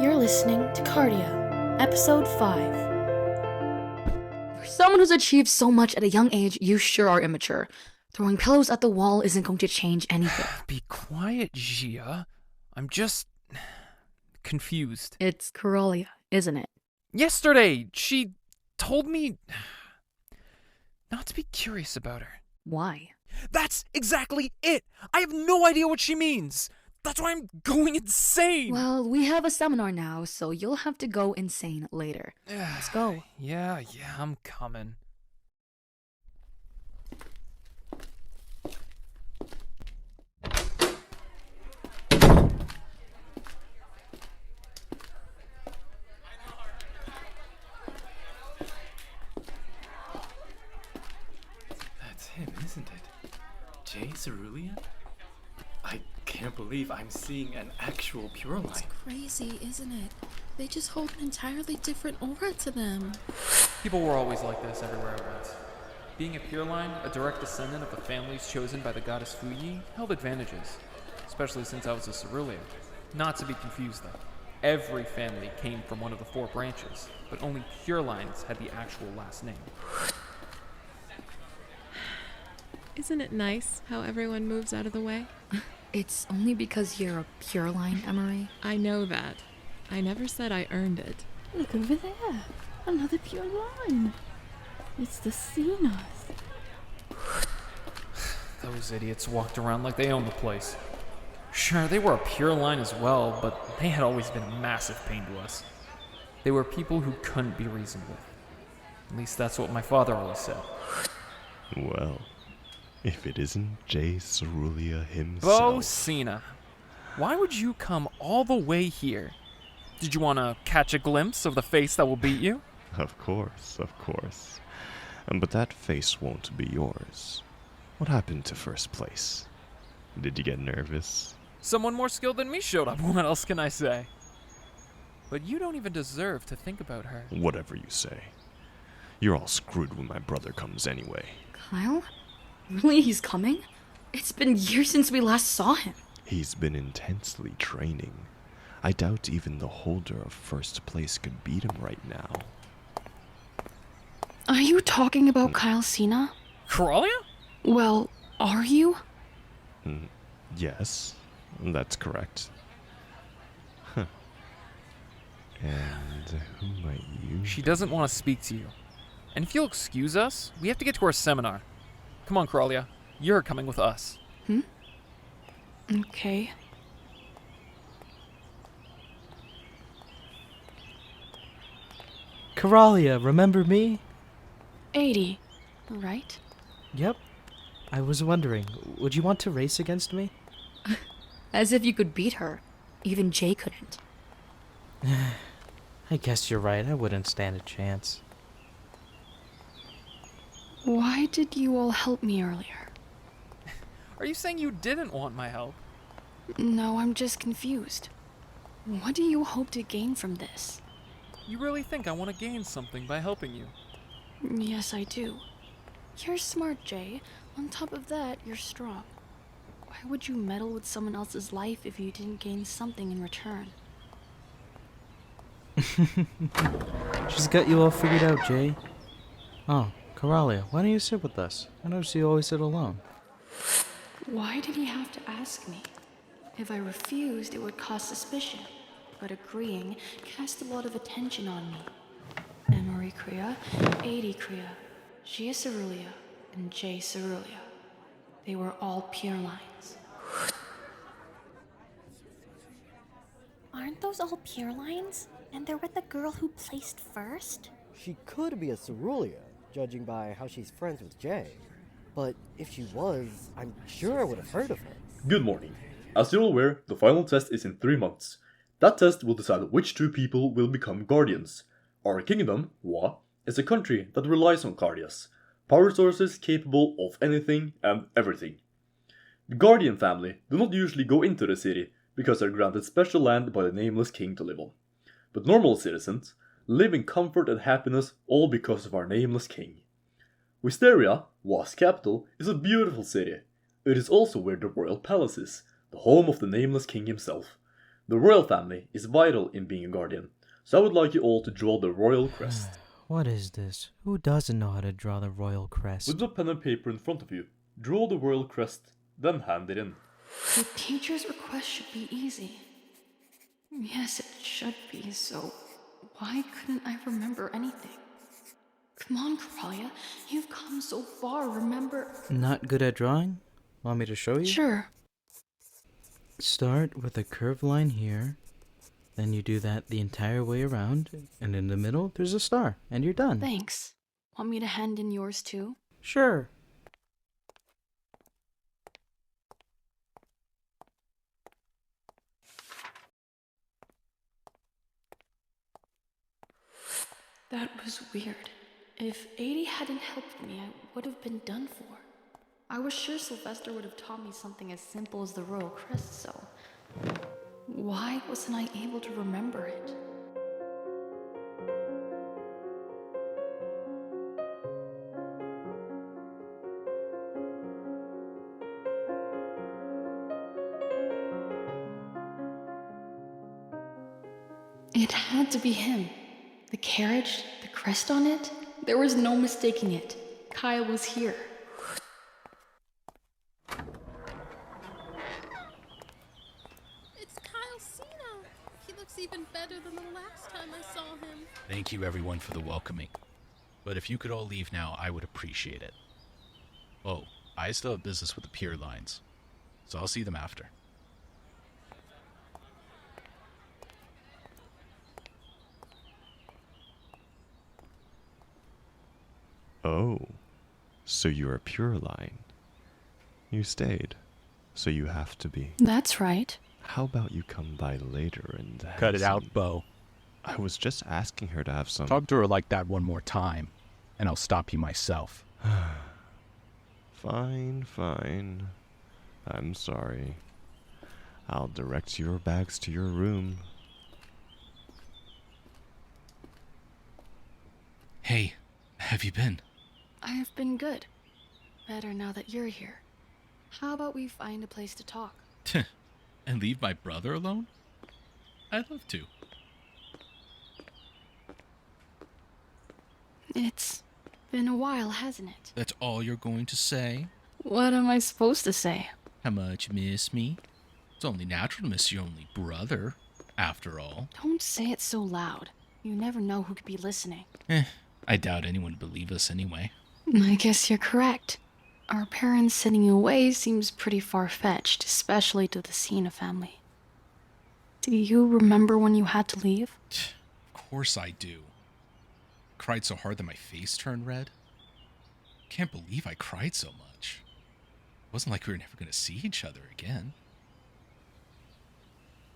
You're listening to Kardia, Episode 5. For someone who's achieved so much at a young age, you sure are immature. Throwing pillows at the wall isn't going to change anything. Be quiet, Xia. I'm just confused. It's Karalea, isn't it? Yesterday, she told me not to be curious about her. Why? That's exactly it! I have no idea what she means! That's why I'm going insane! Well, we have a seminar now, so you'll have to go insane later. Let's go. Yeah, I'm coming. That's him, isn't it? Jae Cerulea? I can't believe I'm seeing an actual pure line. It's crazy, isn't it? They just hold an entirely different aura to them. People were always like this everywhere I went. Being a pure line, a direct descendant of the families chosen by the goddess Fuyi, held advantages, especially since I was a Cerulea. Not to be confused though. Every family came from one of the 4 branches, but only pure lines had the actual last name. Isn't it nice how everyone moves out of the way? It's only because you're a pure line, Emiri. I know that. I never said I earned it. Look over there. Another pure line. It's the Cenas. Those idiots walked around like they owned the place. Sure, they were a pure line as well, but they had always been a massive pain to us. They were people who couldn't be reasoned with. At least that's what my father always said. Well, if it isn't Jae Cerulea Beau, himself. Cena, why would you come all the way here? Did you want to catch a glimpse of the face that will beat you? Of course. But that face won't be yours. What happened to first place? Did you get nervous? Someone more skilled than me showed up. What else can I say? But you don't even deserve to think about her. Whatever you say. You're all screwed when my brother comes anyway. Kyle? Really, he's coming? It's been years since we last saw him. He's been intensely training. I doubt even the holder of first place could beat him right now. Are you talking about Kyle Cena? Karalea? Well, are you? Yes, that's correct. Huh. And who might you... She doesn't want to speak to you. And if you'll excuse us, we have to get to our seminar. Come on, Karalea. You're coming with us. Okay. Karalea, remember me? Eedi, right? Yep. I was wondering, would you want to race against me? As if you could beat her. Even Jae couldn't. I guess you're right, I wouldn't stand a chance. Why did you all help me earlier? Are you saying you didn't want my help? No, I'm just confused. What do you hope to gain from this? You really think I want to gain something by helping you? Yes, I do. You're smart, Jae. On top of that, you're strong. Why would you meddle with someone else's life if you didn't gain something in return? She's got you all figured out, Jae. Oh, Karalea, why don't you sit with us? I notice you always sit alone. Why did he have to ask me? If I refused, it would cause suspicion. But agreeing cast a lot of attention on me. Emiri Crea, Eedi Crea, Xia Cerulea, and Jae Cerulea. They were all pure lines. Aren't those all pure lines? And they're with the girl who placed first? She could be a Cerulea, judging by how she's friends with Jae. But if she was, I'm sure I would have heard of her. Good morning. As you're aware, the final test is in 3 months. That test will decide which 2 people will become guardians. Our kingdom, Woal, is a country that relies on Kardias, power sources capable of anything and everything. The guardian family do not usually go into the city because they're granted special land by the nameless king to live on. But normal citizens live in comfort and happiness all because of our nameless king. Wisteria, Woal's capital, is a beautiful city. It is also where the royal palace is, the home of the nameless king himself. The royal family is vital in being a guardian, so I would like you all to draw the royal crest. What is this? Who doesn't know how to draw the royal crest? With the pen and paper in front of you, draw the royal crest, then hand it in. The teacher's request should be easy. Yes, it should be, so why couldn't I remember anything? Come on, Kardia, you've come so far, remember? Not good at drawing? Want me to show you? Sure. Start with a curved line here. Then you do that the entire way around, and in the middle, there's a star, and you're done. Thanks. Want me to hand in yours too? Sure. That was weird. If Eedi hadn't helped me, I would have been done for. I was sure Sylvester would have taught me something as simple as the royal crest, so why wasn't I able to remember it? It had to be him. The carriage, the crest on it, there was no mistaking it. Kyle was here. It's Kyle Cena. He looks even better than the last time I saw him. Thank you everyone for the welcoming. But if you could all leave now, I would appreciate it. Oh, I still have business with the pier lines, so I'll see them after. Oh, so you're a pure line. You stayed, so you have to be. That's right. How about you come by later and have Cut it out, some- Beau. I was just asking her to have some... Talk to her like that one more time, and I'll stop you myself. Fine, fine. I'm sorry. I'll direct your bags to your room. Hey, have you been? I have been good. Better now that you're here. How about we find a place to talk? And leave my brother alone? I'd love to. It's been a while, hasn't it? That's all you're going to say? What am I supposed to say? How much you miss me? It's only natural to miss your only brother, after all. Don't say it so loud. You never know who could be listening. I doubt anyone would believe us anyway. I guess you're correct. Our parents sending you away seems pretty far-fetched, especially to the Cena family. Do you remember when you had to leave? Of course I do. Cried so hard that my face turned red. Can't believe I cried so much. It wasn't like we were never going to see each other again.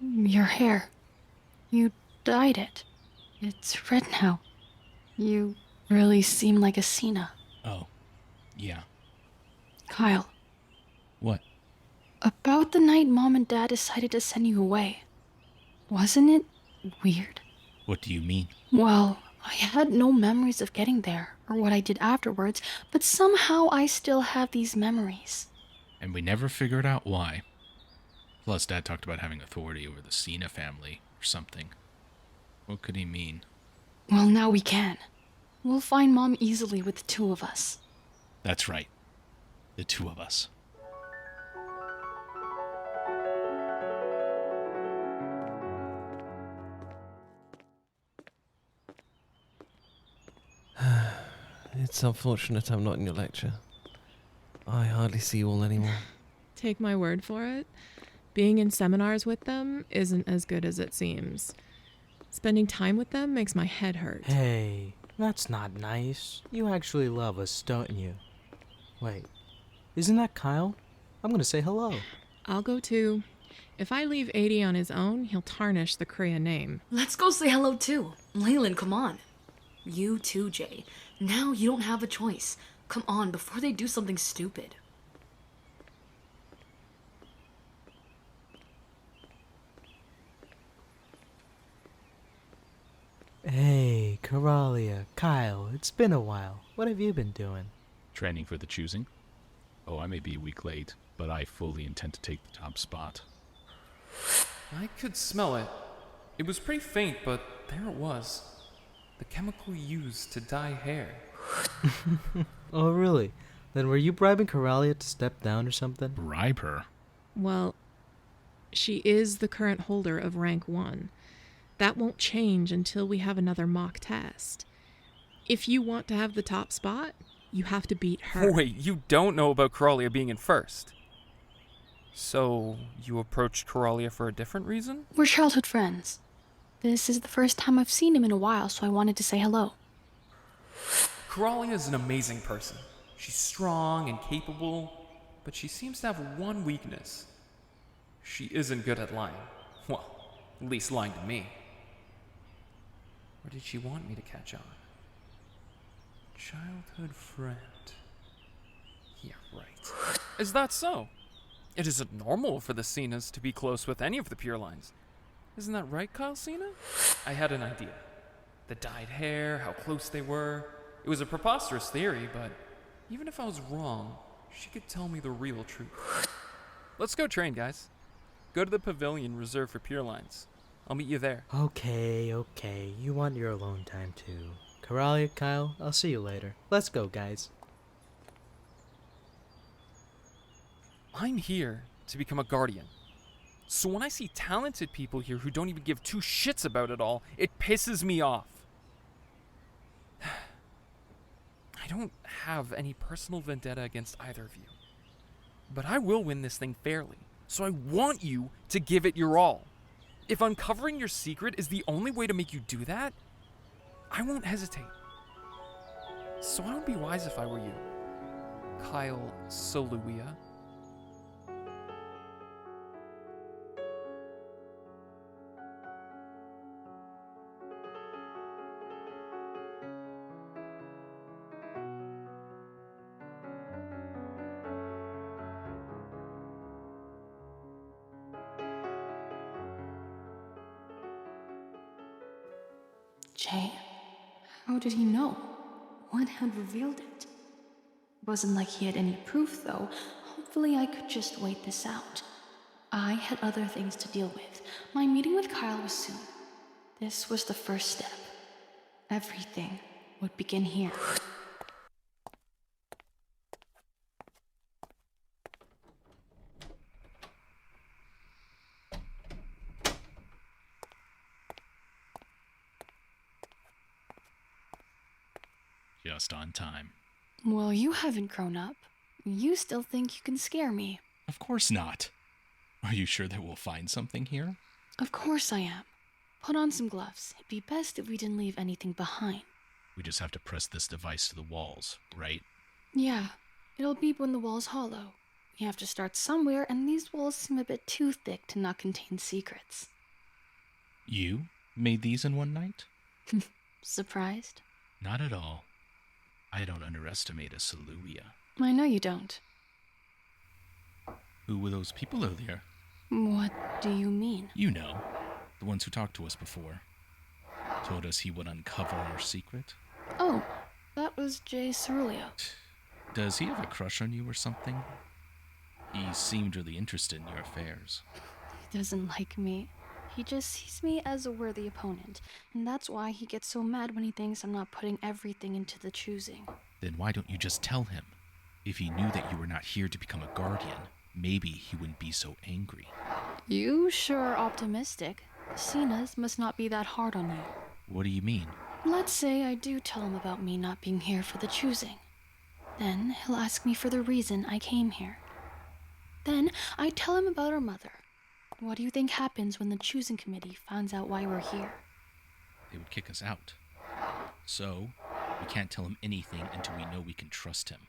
Your hair. You dyed it. It's red now. You really seem like a Cena. Oh, yeah. Kyle. What? About the night Mom and Dad decided to send you away. Wasn't it weird? What do you mean? Well, I had no memories of getting there, or what I did afterwards, but somehow I still have these memories. And we never figured out why. Plus, Dad talked about having authority over the Cena family, or something. What could he mean? Well, now we can. We'll find Mom easily with the two of us. That's right. The two of us. It's unfortunate I'm not in your lecture. I hardly see you all anymore. Take my word for it. Being in seminars with them isn't as good as it seems. Spending time with them makes my head hurt. Hey, that's not nice. You actually love us, don't you? Wait, isn't that Kyle? I'm gonna say hello. I'll go too. If I leave Eedi on his own, he'll tarnish the Crea name. Let's go say hello too. Leilan, come on. You too, Jae. Now you don't have a choice. Come on, before they do something stupid. Hey, Karalea, Kyle, it's been a while. What have you been doing? Training for the choosing. Oh, I may be a week late, but I fully intend to take the top spot. I could smell it. It was pretty faint, but there it was. The chemical used to dye hair. Oh, really? Then were you bribing Karalea to step down or something? Bribe her? Well, she is the current holder of rank 1. That won't change until we have another mock test. If you want to have the top spot, you have to beat her. Wait, you don't know about Karalea being in first? So, you approached Karalea for a different reason? We're childhood friends. This is the first time I've seen him in a while, so I wanted to say hello. Karalea is an amazing person. She's strong and capable, but she seems to have one weakness. She isn't good at lying. Well, at least lying to me. Or did she want me to catch on? Childhood friend. Yeah, right. Is that so? It isn't normal for the Cenas to be close with any of the Pure Lines. Isn't that right, Kyle Cena? I had an idea. The dyed hair, how close they were. It was a preposterous theory, but even if I was wrong, she could tell me the real truth. Let's go train, guys. Go to the pavilion reserved for Pure Lines. I'll meet you there. Okay. You want your alone time too. Karalea, Kyle, I'll see you later. Let's go, guys. I'm here to become a guardian. So when I see talented people here who don't even give two shits about it all, it pisses me off. I don't have any personal vendetta against either of you. But I will win this thing fairly, so I want you to give it your all. If uncovering your secret is the only way to make you do that, I won't hesitate. So I would be wise if I were you, Kyle Celuea. Jae, how did he know? What had revealed it? Wasn't like he had any proof, though. Hopefully I could just wait this out. I had other things to deal with. My meeting with Kyle was soon. This was the first step. Everything would begin here. Just on time. Well, you haven't grown up. You still think you can scare me. Of course not. Are you sure that we'll find something here? Of course I am. Put on some gloves. It'd be best if we didn't leave anything behind. We just have to press this device to the walls, right? Yeah, it'll beep when the wall's hollow. You have to start somewhere, and these walls seem a bit too thick to not contain secrets. You made these in one night? Surprised? Not at all. I don't underestimate a Celuia. I know you don't. Who were those people earlier? What do you mean? You know, the ones who talked to us before. Told us he would uncover our secret. Oh, that was Jae Cerulea. Does he have a crush on you or something? He seemed really interested in your affairs. He doesn't like me. He just sees me as a worthy opponent, and that's why he gets so mad when he thinks I'm not putting everything into the choosing. Then why don't you just tell him? If he knew that you were not here to become a guardian, maybe he wouldn't be so angry. You sure are optimistic. The Cenas must not be that hard on you. What do you mean? Let's say I do tell him about me not being here for the choosing. Then he'll ask me for the reason I came here. Then I tell him about our mother. What do you think happens when the choosing committee finds out why we're here? They would kick us out. So, we can't tell him anything until we know we can trust him.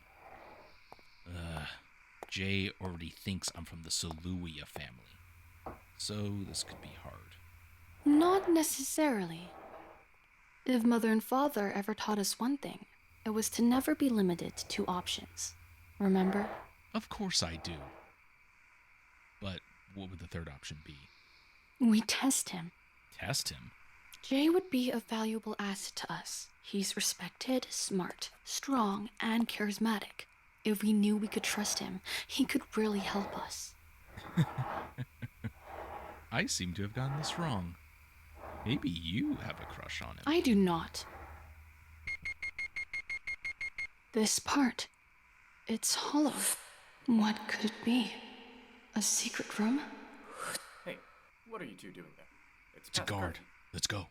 Jae already thinks I'm from the Celuia family. So, this could be hard. Not necessarily. If Mother and Father ever taught us one thing, it was to never be limited to two options. Remember? Of course I do. But what would the third option be? We test him. Test him? Jae would be a valuable asset to us. He's respected, smart, strong, and charismatic. If we knew we could trust him, he could really help us. I seem to have gotten this wrong. Maybe you have a crush on him. I do not. This part. It's hollow. What could it be? A secret room? Hey, what are you two doing there? It's a guard. Let's go.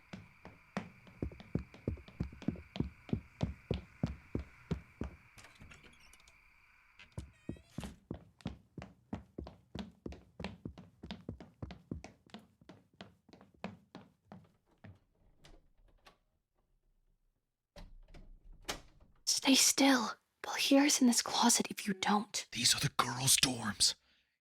Stay still. They'll hear us in this closet if you don't. These are the girls' dorms.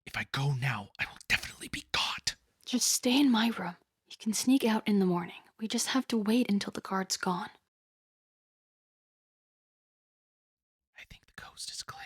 If I go now, I will definitely be caught. Just stay in my room. You can sneak out in the morning. We just have to wait until the guard's gone. I think the coast is clear.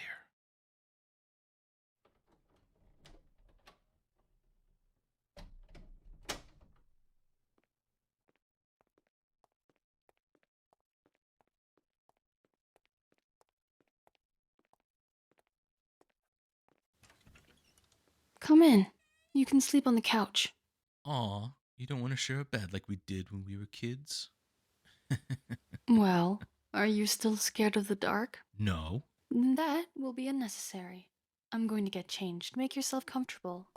Come in. You can sleep on the couch. Aw, you don't want to share a bed like we did when we were kids? Well, are you still scared of the dark? No. That will be unnecessary. I'm going to get changed. Make yourself comfortable.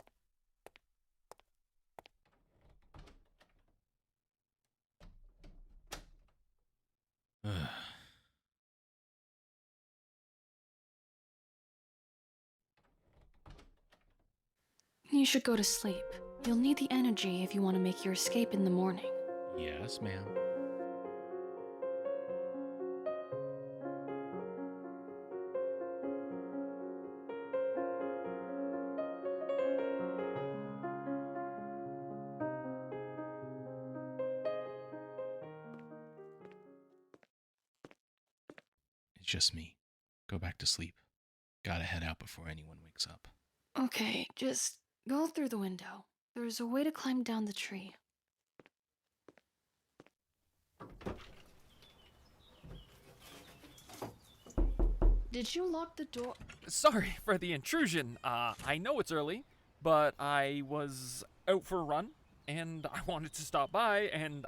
You should go to sleep. You'll need the energy if you want to make your escape in the morning. Yes, ma'am. It's just me. Go back to sleep. Gotta head out before anyone wakes up. Okay, just go through the window. There's a way to climb down the tree. Did you lock the door? Sorry for the intrusion. I know it's early, but I was out for a run, and I wanted to stop by, and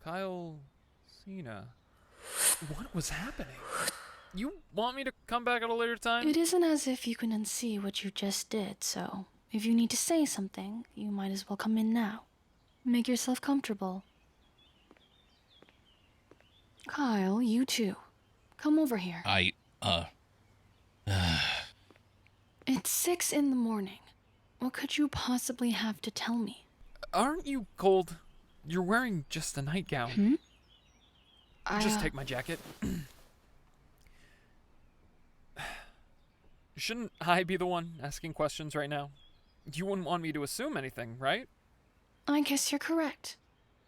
Kyle, Cena. What was happening? You want me to come back at a later time? It isn't as if you can unsee what you just did, so if you need to say something, you might as well come in now. Make yourself comfortable. Kyle, you too. Come over here. It's 6 in the morning. What could you possibly have to tell me? Aren't you cold? You're wearing just a nightgown. Just take my jacket. Shouldn't I be the one asking questions right now? You wouldn't want me to assume anything, right? I guess you're correct.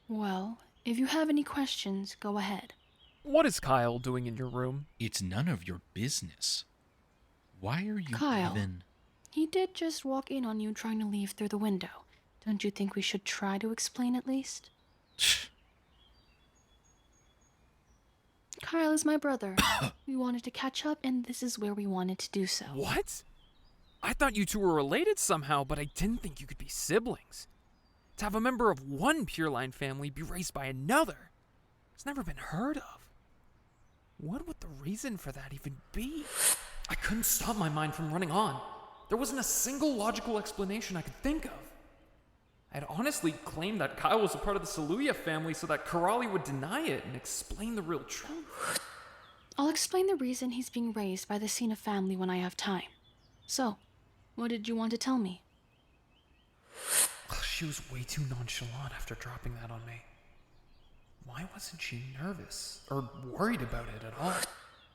Well, if you have any questions, go ahead. What is Kyle doing in your room? It's none of your business. Why are you Kyle, even... He did just walk in on you trying to leave through the window. Don't you think we should try to explain at least? Kyle is my brother. We wanted to catch up, and this is where we wanted to do so. What? I thought you two were related somehow, but I didn't think you could be siblings. To have a member of one Pure Line family be raised by another, it's never been heard of. What would the reason for that even be? I couldn't stop my mind from running on. There wasn't a single logical explanation I could think of. I'd honestly claimed that Kyle was a part of the Celuia family so that Karalea would deny it and explain the real truth. I'll explain the reason he's being raised by the Cena family when I have time. So, what did you want to tell me? She was way too nonchalant after dropping that on me. Why wasn't she nervous or worried about it at all?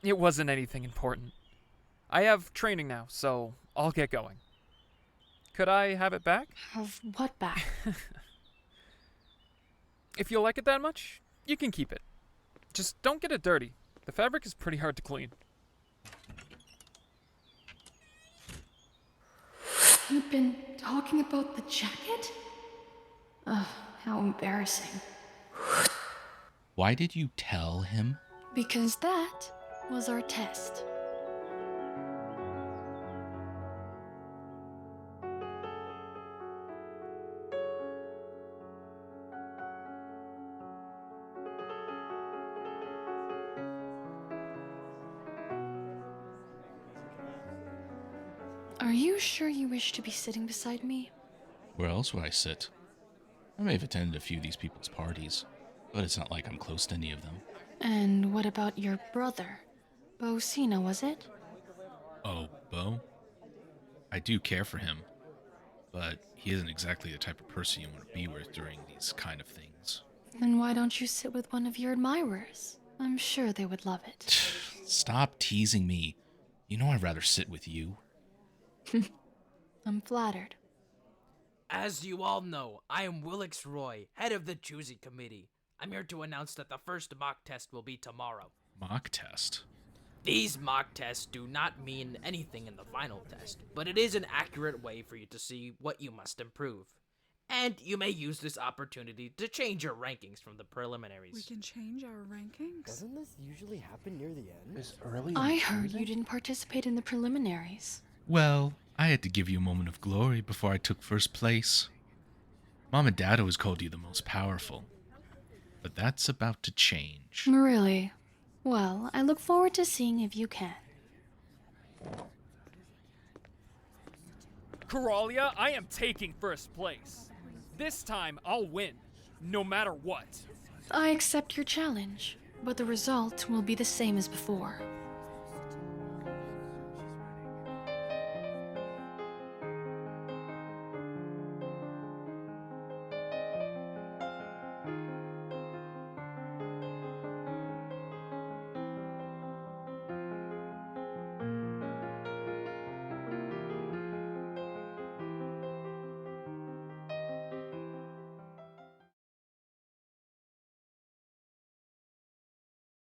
It wasn't anything important. I have training now, so I'll get going. Could I have it back? Have what back? If you like it that much, you can keep it. Just don't get it dirty. The fabric is pretty hard to clean. You've been talking about the jacket? Ugh, how embarrassing. Why did you tell him? Because that was our test. Are you sure you wish to be sitting beside me? Where else would I sit? I may have attended a few of these people's parties, but it's not like I'm close to any of them. And what about your brother? Beau Cena, was it? Oh, Beau? I do care for him, but he isn't exactly the type of person you want to be with during these kind of things. Then why don't you sit with one of your admirers? I'm sure they would love it. Stop teasing me. You know I'd rather sit with you. I'm flattered. As you all know, I am Uyle Rew, head of the choosing committee. I'm here to announce that the first mock test will be tomorrow. Mock test? These mock tests do not mean anything in the final test, but it is an accurate way for you to see what you must improve. And you may use this opportunity to change your rankings from the preliminaries. We can change our rankings? Doesn't this usually happen near the end? I heard you didn't participate in the preliminaries. Well, I had to give you a moment of glory before I took first place. Mom and Dad always called you the most powerful. But that's about to change. Really? Well, I look forward to seeing if you can. Karalea, I am taking first place. This time, I'll win, no matter what. I accept your challenge, but the result will be the same as before.